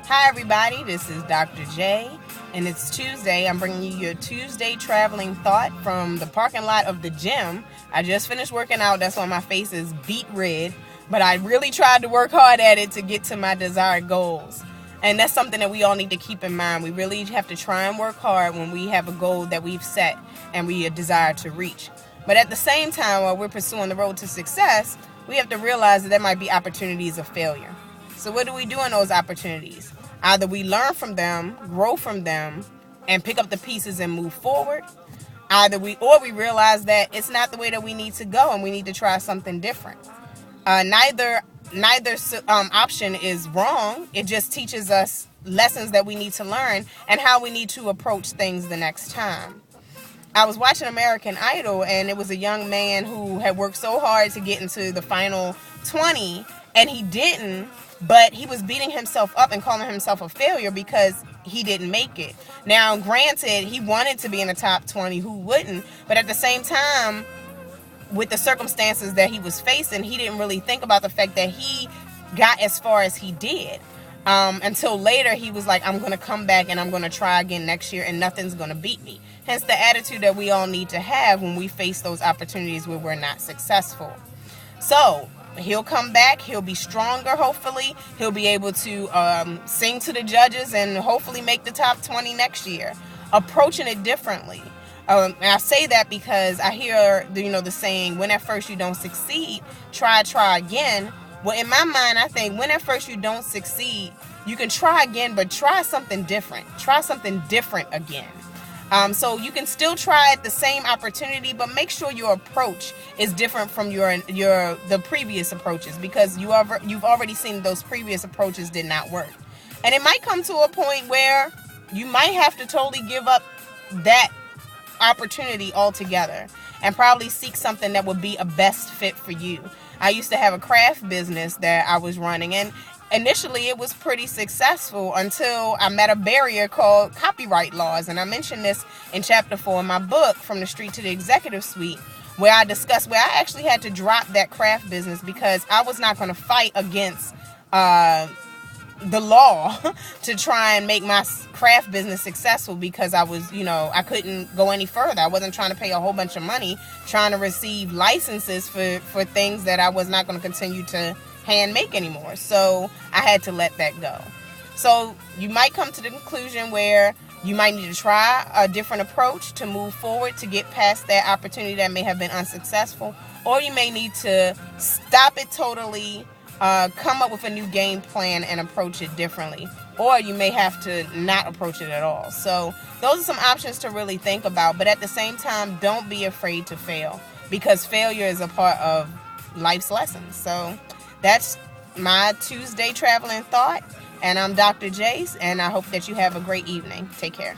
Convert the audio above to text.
Hi everybody, this is Dr. J, and it's Tuesday. I'm bringing you your Tuesday traveling thought from the parking lot of the gym. I just finished working out, that's why my face is beet red, but I really tried to work hard at it to get to my desired goals. And that's something that we all need to keep in mind. We really have to try and work hard when we have a goal that we've set and we desire to reach. But at the same time, while we're pursuing the road to success, we have to realize that there might be opportunities of failure. So what do we do in those opportunities? Either we learn from them, grow from them, and pick up the pieces and move forward. Or we realize that it's not the way that we need to go and we need to try something different. Neither option is wrong. It just teaches us lessons that we need to learn and how we need to approach things the next time. I was watching American Idol, and it was a young man who had worked so hard to get into the final 20, and he didn't, but he was beating himself up and calling himself a failure because he didn't make it. Now, granted, he wanted to be in the top 20, who wouldn't? But at the same time, with the circumstances that he was facing, he didn't really think about the fact that he got as far as he did. Until later, he was like, I'm going to come back and I'm going to try again next year and nothing's going to beat me. Hence the attitude that we all need to have when we face those opportunities where we're not successful. So he'll come back. He'll be stronger, hopefully. He'll be able to sing to the judges and hopefully make the top 20 next year. Approaching it differently. And I say that because I hear the saying, when at first you don't succeed, try again. Well, in my mind, I think when at first you don't succeed, you can try again, but try something different. Try something different again. So you can still try at the same opportunity, but make sure your approach is different from the previous approaches, because you've already seen those previous approaches did not work. And it might come to a point where you might have to totally give up that opportunity altogether and probably seek something that would be a best fit for you. I used to have a craft business that I was running, and initially it was pretty successful until I met a barrier called copyright laws. And I mentioned this in chapter 4 in my book, From the Street to the Executive Suite, where I discussed where I actually had to drop that craft business because I was not going to fight against the law to try and make my craft business successful, because I was, I couldn't go any further. I wasn't trying to pay a whole bunch of money trying to receive licenses for things that I was not going to continue to hand make anymore. So I had to let that go. So you might come to the conclusion where you might need to try a different approach to move forward to get past that opportunity that may have been unsuccessful, or you may need to stop it totally, come up with a new game plan and approach it differently, or you may have to not approach it at all. So those are some options to really think about, but at the same time, don't be afraid to fail, because failure is a part of life's lessons. So that's my Tuesday traveling thought, and I'm Dr. Jace, and I hope that you have a great evening. Take care.